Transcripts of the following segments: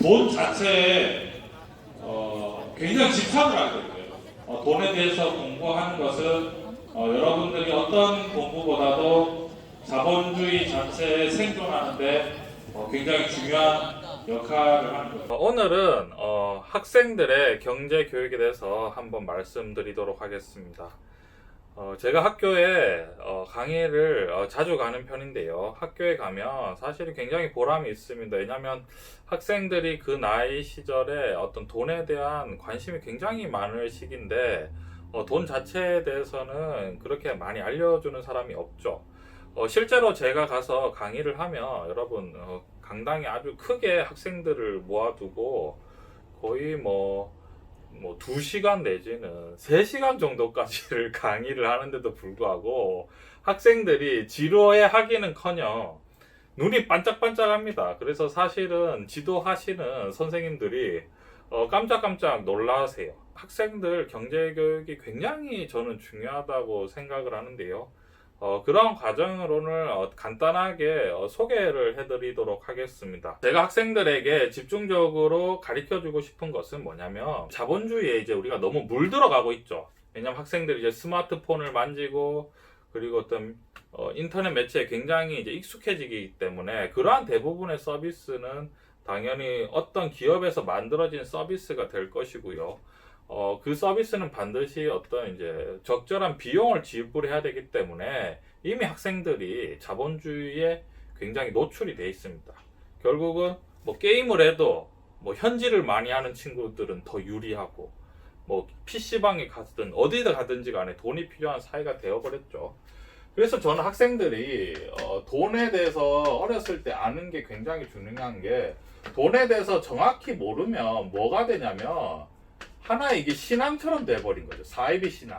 돈 자체에 굉장히 집착을 하게 돼요. 돈에 대해서 공부하는 것은 여러분들이 어떤 공부보다도 자본주의 자체에 생존하는데 굉장히 중요한 역할을 하는 거예요. 오늘은 학생들의 경제 교육에 대해서 한번 말씀드리도록 하겠습니다. 제가 학교에 강의를 자주 가는 편인데요. 학교에 가면 사실 굉장히 보람이 있습니다. 왜냐하면 학생들이 그 나이 시절에 어떤 돈에 대한 관심이 굉장히 많을 시기인데 돈 자체에 대해서는 그렇게 많이 알려주는 사람이 없죠. 실제로 제가 가서 강의를 하면 여러분 강당에 아주 크게 학생들을 모아두고 거의 뭐 2시간 내지는 3시간 정도까지를 강의를 하는데도 불구하고 학생들이 지루해 하기는커녕 눈이 반짝반짝합니다. 그래서 사실은 지도하시는 선생님들이 깜짝깜짝 놀라세요. 학생들 경제교육이 굉장히 저는 중요하다고 생각을 하는데요. 그런 과정을 오늘 간단하게 소개를 해드리도록 하겠습니다. 제가 학생들에게 집중적으로 가르쳐주고 싶은 것은 뭐냐면 자본주의에 이제 우리가 너무 물들어가고 있죠. 왜냐면 학생들이 이제 스마트폰을 만지고 그리고 어떤 인터넷 매체에 굉장히 이제 익숙해지기 때문에 그러한 대부분의 서비스는 당연히 어떤 기업에서 만들어진 서비스가 될 것이고요. 그 서비스는 반드시 어떤 이제 적절한 비용을 지불해야 되기 때문에 이미 학생들이 자본주의에 굉장히 노출이 되어 있습니다. 결국은 뭐 게임을 해도 뭐 현질을 많이 하는 친구들은 더 유리하고 뭐 PC방에 갔든 어디다 가든지 간에 돈이 필요한 사회가 되어버렸죠. 그래서 저는 학생들이 돈에 대해서 어렸을 때 아는 게 굉장히 중요한 게 돈에 대해서 정확히 모르면 뭐가 되냐면 하나의 이게 신앙처럼 돼버린 거죠. 사이비 신앙.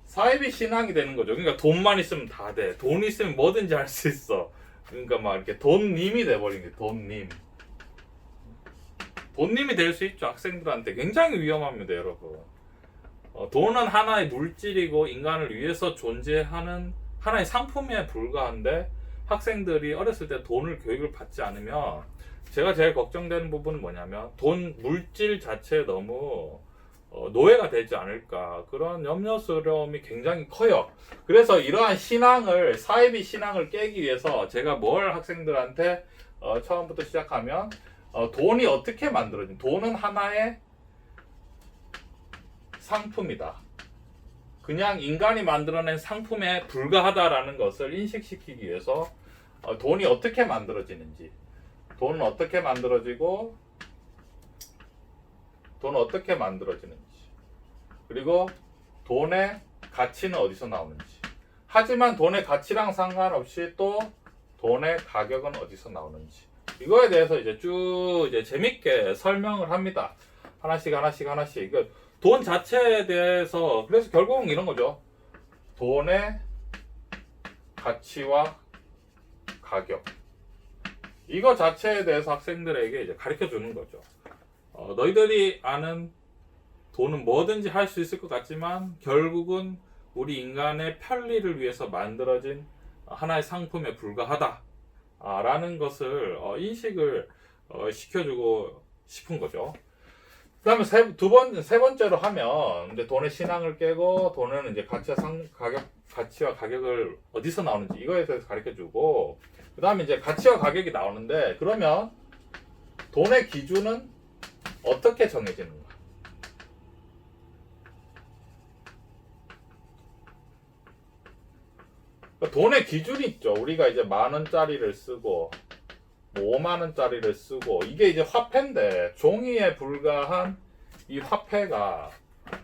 사이비 신앙이 되는 거죠. 그러니까 돈만 있으면 다 돼. 돈 있으면 뭐든지 할 수 있어. 그러니까 막 이렇게 돈님이 돼버린 거예요. 돈님. 돈님이 될 수 있죠. 학생들한테 굉장히 위험합니다, 여러분. 돈은 하나의 물질이고 인간을 위해서 존재하는 하나의 상품에 불과한데 학생들이 어렸을 때 돈을 교육을 받지 않으면 제가 제일 걱정되는 부분은 뭐냐면 돈 물질 자체에 너무 노예가 되지 않을까 그런 염려스러움이 굉장히 커요. 그래서 이러한 신앙을 사이비 신앙을 깨기 위해서 제가 뭘 학생들한테 처음부터 시작하면 돈이 어떻게 만들어진 돈은 하나의 상품이다. 그냥 인간이 만들어낸 상품에 불과하다라는 것을 인식시키기 위해서 돈이 어떻게 만들어지는지 돈은 어떻게 만들어지고 돈은 어떻게 만들어지는지 그리고 돈의 가치는 어디서 나오는지 하지만 돈의 가치랑 상관없이 또 돈의 가격은 어디서 나오는지 이거에 대해서 이제 쭉 이제 재밌게 설명을 합니다. 하나씩 돈 자체에 대해서 그래서 결국은 이런 거죠. 돈의 가치와 가격 이거 자체에 대해서 학생들에게 이제 가르쳐 주는 거죠. 너희들이 아는 돈은 뭐든지 할 수 있을 것 같지만 결국은 우리 인간의 편리를 위해서 만들어진 하나의 상품에 불과하다 라는 것을 인식을 시켜주고 싶은 거죠. 그 다음에 세 번째로 하면 이제 돈의 신앙을 깨고 돈은 이제 가치와 가격을 어디서 나오는지 이거에 대해서 가르쳐 주고 그 다음에 이제 가치와 가격이 나오는데 그러면 돈의 기준은 어떻게 정해지는가? 그러니까 돈의 기준이 있죠. 우리가 이제 10,000원짜리를 쓰고 뭐 50,000원짜리를 쓰고 이게 이제 화폐인데 종이에 불과한 이 화폐가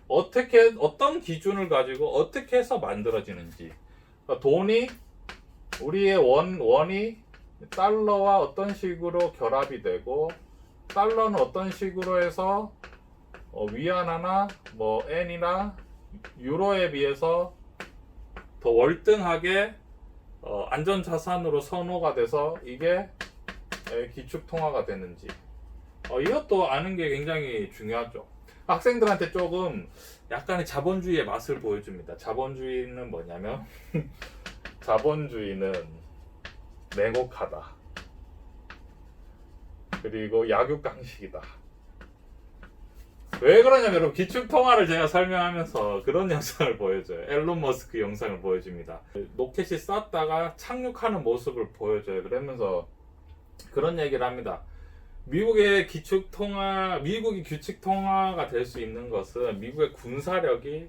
어떤 기준을 가지고 어떻게 해서 만들어지는지 그러니까 돈이 우리의 원이 달러와 어떤 식으로 결합이 되고 달러는 어떤 식으로 해서 위안화나 뭐 엔이나 유로에 비해서 더 월등하게 안전자산으로 선호가 돼서 이게 기축통화가 되는지 이것도 아는 게 굉장히 중요하죠. 학생들한테 조금 약간의 자본주의의 맛을 보여줍니다. 자본주의는 뭐냐면 자본주의는 냉혹하다. 그리고 약육강식이다. 왜 그러냐면 여러분, 기축통화를 제가 설명하면서 그런 영상을 보여줘요. 앨런 머스크 영상을 보여줍니다. 로켓이 쐈다가 착륙하는 모습을 보여줘요. 그러면서 그런 얘기를 합니다. 미국이 규칙통화가 될 수 있는 것은 미국의 군사력이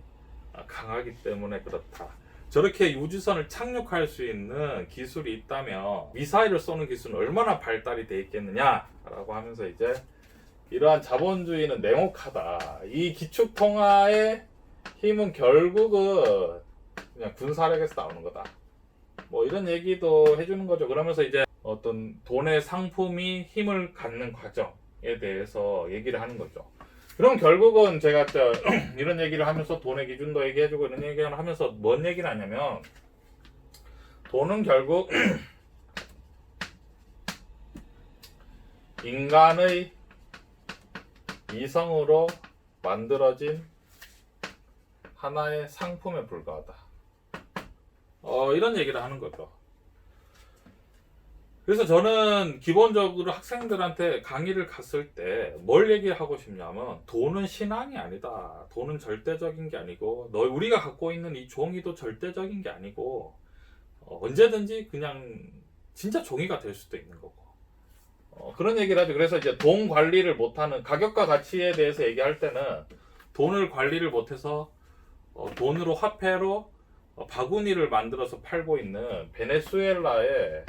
강하기 때문에 그렇다. 저렇게 우주선을 착륙할 수 있는 기술이 있다면 미사일을 쏘는 기술은 얼마나 발달이 돼 있겠느냐라고 하면서 이제 이러한 자본주의는 냉혹하다. 이 기축통화의 힘은 결국은 그냥 군사력에서 나오는 거다. 뭐 이런 얘기도 해주는 거죠. 그러면서 이제 어떤 돈의 상품이 힘을 갖는 과정에 대해서 얘기를 하는 거죠. 그럼 결국은 제가 이런 얘기를 하면서 돈의 기준도 얘기해주고 이런 얘기를 하면서 뭔 얘기를 하냐면, 돈은 결국 인간의 이성으로 만들어진 하나의 상품에 불과하다. 이런 얘기를 하는 거죠. 그래서 저는 기본적으로 학생들한테 강의를 갔을 때 뭘 얘기하고 싶냐면, 돈은 신앙이 아니다. 돈은 절대적인 게 아니고, 우리가 갖고 있는 이 종이도 절대적인 게 아니고, 언제든지 그냥 진짜 종이가 될 수도 있는 거고. 그런 얘기를 하죠. 그래서 이제 돈 관리를 못하는, 가격과 가치에 대해서 얘기할 때는 돈을 관리를 못해서 돈으로, 화폐로 바구니를 만들어서 팔고 있는 베네수엘라의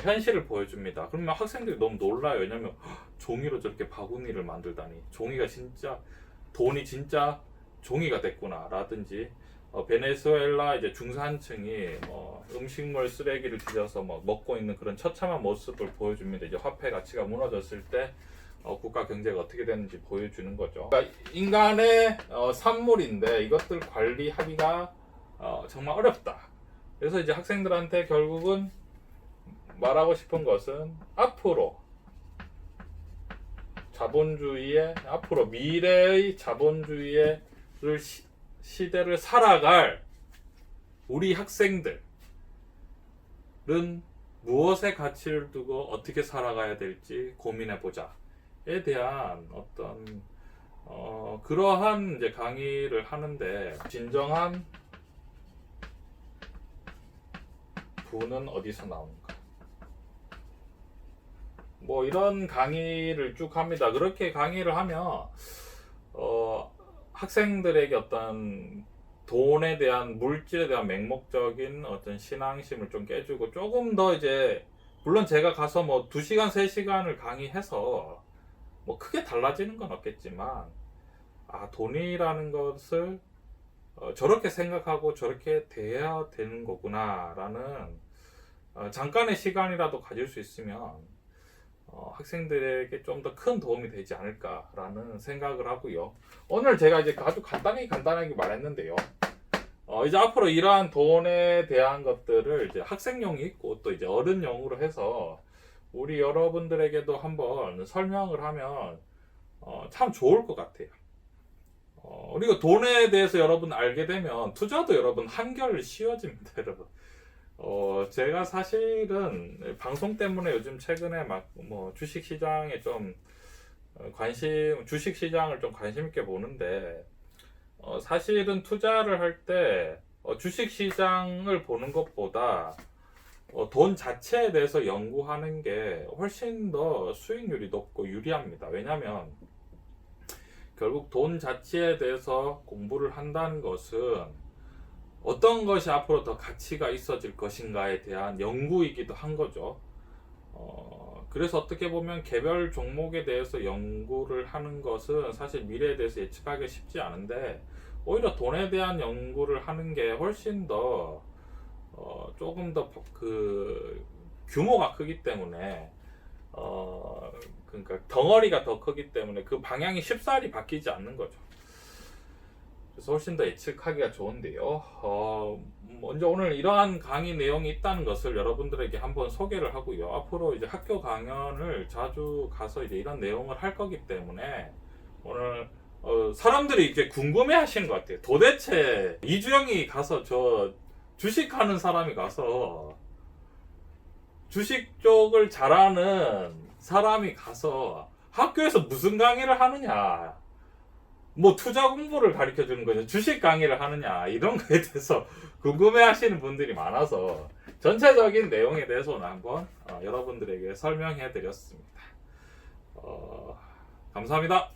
현실을 보여줍니다. 그러면 학생들이 너무 놀라요. 왜냐면 종이로 저렇게 바구니를 만들다니, 돈이 진짜 종이가 됐구나 라든지, 베네수엘라 이제 중산층이 음식물 쓰레기를 뒤져서 먹고 있는 그런 처참한 모습을 보여줍니다. 이제 화폐 가치가 무너졌을 때 국가 경제가 어떻게 되는지 보여주는 거죠. 그러니까 인간의 산물인데 이것들 관리하기가 정말 어렵다. 그래서 이제 학생들한테 결국은 말하고 싶은 것은, 앞으로 미래의 자본주의의 시대를 살아갈 우리 학생들은 무엇에 가치를 두고 어떻게 살아가야 될지 고민해보자에 대한 어떤 그러한 이제 강의를 하는데, 진정한 부는 어디서 나오는가? 뭐 이런 강의를 쭉 합니다. 그렇게 강의를 하면 학생들에게 어떤 돈에 대한, 물질에 대한 맹목적인 어떤 신앙심을 좀 깨주고, 조금 더 이제, 물론 제가 가서 2시간, 3시간을 강의해서 크게 달라지는 건 없겠지만, 돈이라는 것을 저렇게 생각하고 저렇게 대해야 되는 거구나 라는 잠깐의 시간이라도 가질 수 있으면 학생들에게 좀 더 큰 도움이 되지 않을까라는 생각을 하고요. 오늘 제가 이제 아주 간단하게 말했는데요. 이제 앞으로 이러한 돈에 대한 것들을 이제 학생용이 있고 또 이제 어른용으로 해서 우리 여러분들에게도 한번 설명을 하면 참 좋을 것 같아요. 그리고 돈에 대해서 여러분 알게 되면 투자도 여러분 한결 쉬워집니다, 여러분. 제가 사실은 방송 때문에 요즘 최근에 주식시장에 좀 주식시장을 좀 관심 있게 보는데, 사실은 투자를 할 때 주식시장을 보는 것보다 돈 자체에 대해서 연구하는 게 훨씬 더 수익률이 높고 유리합니다. 왜냐하면 결국 돈 자체에 대해서 공부를 한다는 것은 어떤 것이 앞으로 더 가치가 있어질 것인가에 대한 연구이기도 한 거죠. 그래서 어떻게 보면 개별 종목에 대해서 연구를 하는 것은 사실 미래에 대해서 예측하기 쉽지 않은데, 오히려 돈에 대한 연구를 하는 게 훨씬 더 조금 더 규모가 크기 때문에, 그러니까 덩어리가 더 크기 때문에 그 방향이 쉽사리 바뀌지 않는 거죠. 그래서 훨씬 더 예측하기가 좋은데요. 먼저 오늘 이러한 강의 내용이 있다는 것을 여러분들에게 한번 소개를 하고요. 앞으로 이제 학교 강연을 자주 가서 이제 이런 내용을 할 거기 때문에 오늘 사람들이 이제 궁금해 하시는 것 같아요. 도대체 이주영이 가서 주식하는 사람이 가서 주식 쪽을 잘하는 사람이 가서 학교에서 무슨 강의를 하느냐, 뭐 투자 공부를 가르쳐 주는 거냐, 주식 강의를 하느냐, 이런 거에 대해서 궁금해 하시는 분들이 많아서 전체적인 내용에 대해서는 한번 여러분들에게 설명해 드렸습니다. 감사합니다.